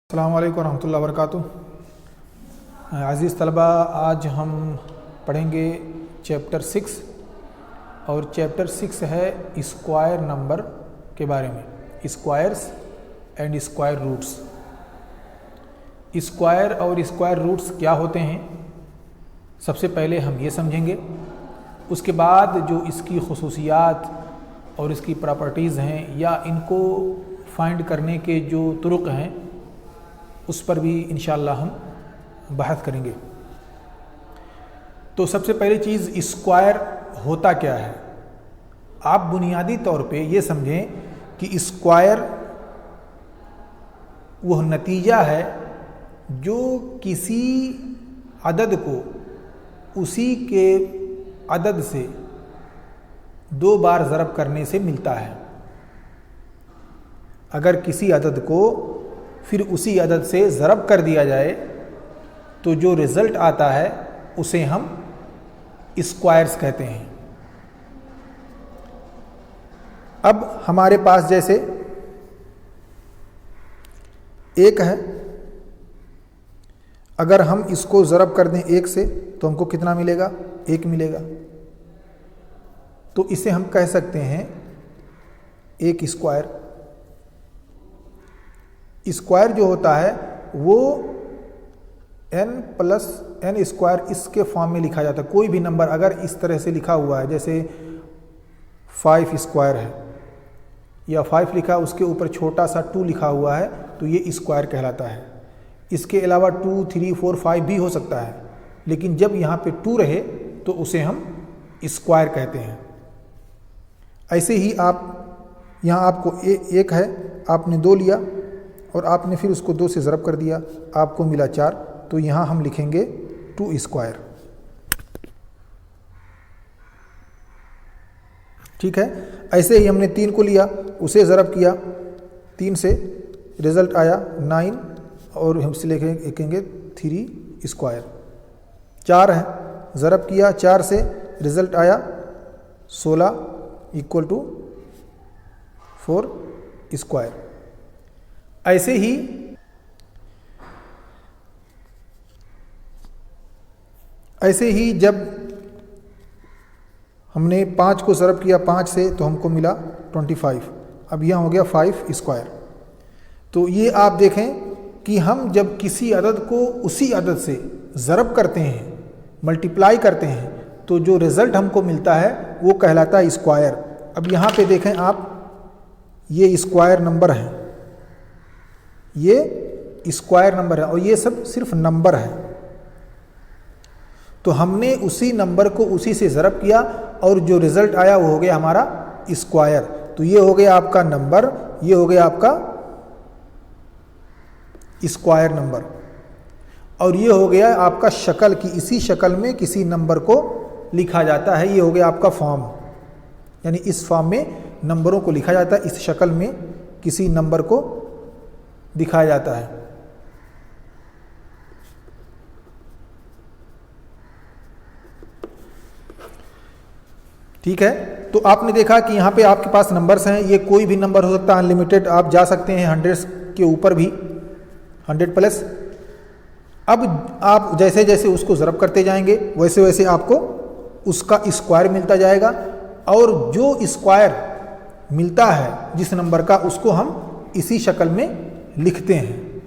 अस्सलामु अलैकुम रहमतुल्लाहि व बरकातुहू। अज़ीज़ तलबा, आज हम पढ़ेंगे चैप्टर 6 और चैप्टर 6 है स्क्वायर नंबर के बारे में, squares and square roots. Square और स्क्वायर रूट्स क्या होते हैं सबसे पहले हम ये समझेंगे, उसके बाद जो इसकी खुसूसियात और इसकी प्रॉपर्टीज़ हैं या इनको फाइंड करने के जो तुरुक हैं उस पर भी इंशाअल्लाह हम बहस करेंगे। तो सबसे पहली चीज़, स्क्वायर होता क्या है। आप बुनियादी तौर पे ये समझें कि स्क्वायर वह नतीजा है जो किसी अदद को उसी के अदद से 2 बार ज़रब करने से मिलता है। अगर किसी अदद को फिर उसी अदद से ज़रब कर दिया जाए तो जो रिज़ल्ट आता है उसे हम स्क्वायर्स कहते हैं। अब हमारे पास जैसे एक है, अगर हम इसको ज़रब कर दें 1 से तो हमको कितना मिलेगा? 1 मिलेगा। तो इसे हम कह सकते हैं एक स्क्वायर। स्क्वायर जो होता है वो n प्लस n स्क्वायर इसके फॉर्म में लिखा जाता है। कोई भी नंबर अगर इस तरह से लिखा हुआ है, जैसे 5 स्क्वायर है या 5 लिखा, उसके ऊपर छोटा सा 2 लिखा हुआ है, तो ये स्क्वायर कहलाता है। इसके अलावा 2, 3, 4, 5 भी हो सकता है, लेकिन जब यहाँ पे 2 रहे तो उसे हम स्क्वायर कहते हैं। ऐसे ही आप यहाँ आपको एक है, आपने 2 लिया और आपने फिर उसको 2 से ज़रब कर दिया, आपको मिला 4, तो यहाँ हम लिखेंगे 2 स्क्वायर। ठीक है। ऐसे ही हमने 3 को लिया, उसे ज़रब किया, 3 से रिज़ल्ट आया 9 और हम से लिखेंगे 3 स्क्वायर। 4 है, ज़रब किया 4 से, रिज़ल्ट आया 16 इक्वल टू 4 स्क्वायर। ऐसे ही जब हमने 5 को ज़रब किया 5 से तो हमको मिला 25। अब यह हो गया 5 स्क्वायर। तो ये आप देखें कि हम जब किसी अदद को उसी अदद से ज़रब करते हैं, मल्टीप्लाई करते हैं, तो जो रिज़ल्ट हमको मिलता है वो कहलाता है स्क्वायर। अब यहाँ पे देखें आप, ये स्क्वायर नंबर है, ये स्क्वायर नंबर है और ये सब सिर्फ नंबर है। तो हमने उसी नंबर को उसी से ज़रब किया और जो रिज़ल्ट आया वो हो गया हमारा स्क्वायर। तो ये हो गया आपका नंबर, ये हो गया आपका स्क्वायर नंबर, और ये हो गया आपका शक्ल की इसी शक्ल में किसी नंबर को लिखा जाता है। ये हो गया आपका फॉर्म, यानी इस फॉर्म में नंबरों को लिखा जाता है, इस शक्ल में किसी नंबर को दिखाया जाता है। ठीक है। तो आपने देखा कि यहाँ पे आपके पास नंबर्स हैं, ये कोई भी नंबर हो सकता है, अनलिमिटेड, आप जा सकते हैं 100 के ऊपर भी, 100 प्लस। अब आप जैसे जैसे उसको ज़रब करते जाएंगे वैसे वैसे आपको उसका स्क्वायर मिलता जाएगा, और जो स्क्वायर मिलता है जिस नंबर का, उसको हम इसी शक्ल में लिखते हैं।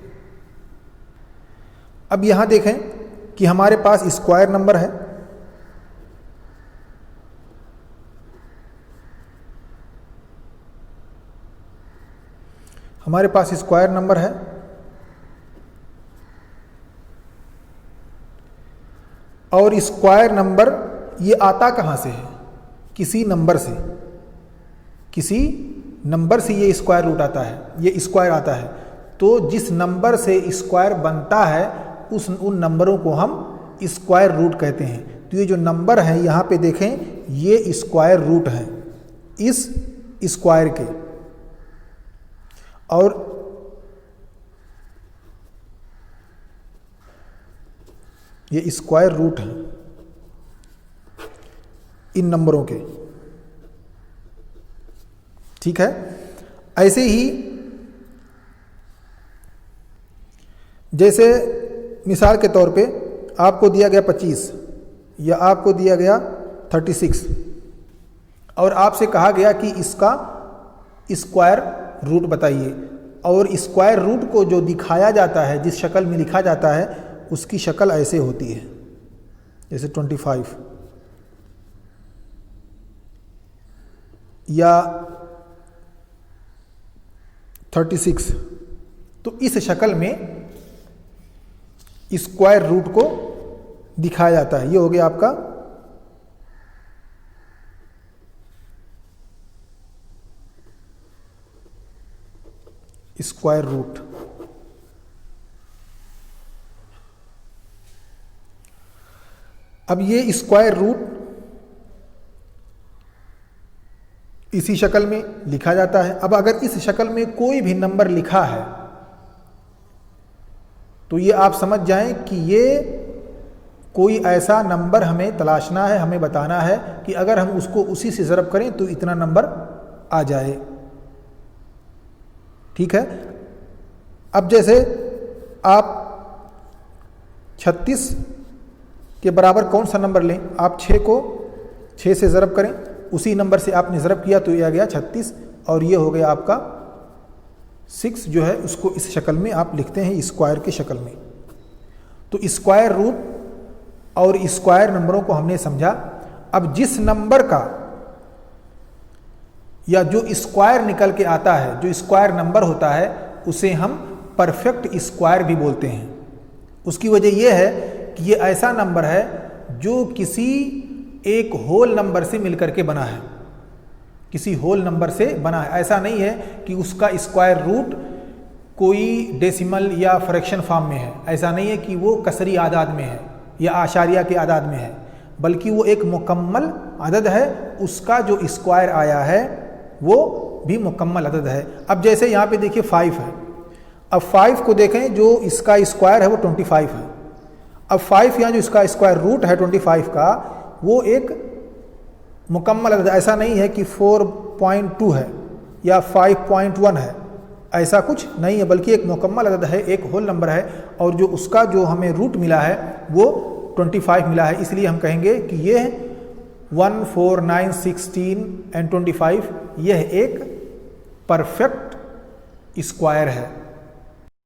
अब यहां देखें कि हमारे पास स्क्वायर नंबर है, हमारे पास स्क्वायर नंबर है, और स्क्वायर नंबर ये आता कहां से है? किसी नंबर से, किसी नंबर से ये स्क्वायर रूट आता है, ये स्क्वायर आता है। तो जिस नंबर से स्क्वायर बनता है उन नंबरों को हम स्क्वायर रूट कहते हैं। तो ये जो नंबर है यहाँ पे देखें, ये स्क्वायर रूट हैं इस स्क्वायर के, और ये स्क्वायर रूट हैं इन नंबरों के। ठीक है। ऐसे ही जैसे मिसाल के तौर पे आपको दिया गया 25 या आपको दिया गया 36 और आपसे कहा गया कि इसका स्क्वायर रूट बताइए, और स्क्वायर रूट को जो दिखाया जाता है, जिस शक्ल में लिखा जाता है, उसकी शक्ल ऐसे होती है, जैसे 25 या 36। तो इस शक्ल में स्क्वायर रूट को दिखाया जाता है। ये हो गया आपका स्क्वायर रूट। अब ये स्क्वायर रूट इसी शक्ल में लिखा जाता है। अब अगर इस शक्ल में कोई भी नंबर लिखा है तो ये आप समझ जाएं कि ये कोई ऐसा नंबर हमें तलाशना है, हमें बताना है कि अगर हम उसको उसी से ज़रब करें तो इतना नंबर आ जाए। ठीक है। अब जैसे आप 36 के बराबर कौन सा नंबर लें, आप 6 को 6 से ज़रब करें, उसी नंबर से आपने ज़रब किया तो ये आ गया 36, और ये हो गया आपका 6 जो है उसको इस शक्ल में आप लिखते हैं, स्क्वायर की शक्ल में। तो स्क्वायर रूट और स्क्वायर नंबरों को हमने समझा। अब जिस नंबर का या जो स्क्वायर निकल के आता है, जो स्क्वायर नंबर होता है, उसे हम परफेक्ट स्क्वायर भी बोलते हैं। उसकी वजह यह है कि ये ऐसा नंबर है जो किसी एक होल नंबर से मिलकर के बना है, किसी होल नंबर से बना है। ऐसा नहीं है कि उसका स्क्वायर रूट कोई डेसिमल या फ्रैक्शन फॉर्म में है, ऐसा नहीं है कि वो कसरी आदाद में है या आशारिया के आदाद में है, बल्कि वो एक मुकम्मल अदद है। उसका जो स्क्वायर आया है वो भी मुकम्मल अदद है। अब जैसे यहाँ पे देखिए 5 है, अब 5 को देखें, जो इसका स्क्वायर है वो 25 है। अब 5 यहाँ जो इसका स्क्वायर रूट है 25 का, वो एक मुकम्मल अदद, ऐसा नहीं है कि 4.2 है या 5.1 है, ऐसा कुछ नहीं है, बल्कि एक मुकम्मल अदद है, एक होल नंबर है, और जो उसका जो हमें रूट मिला है वो 25 मिला है। इसलिए हम कहेंगे कि ये 1, 4, 9, 16 एंड 25 यह एक परफेक्ट स्क्वायर है।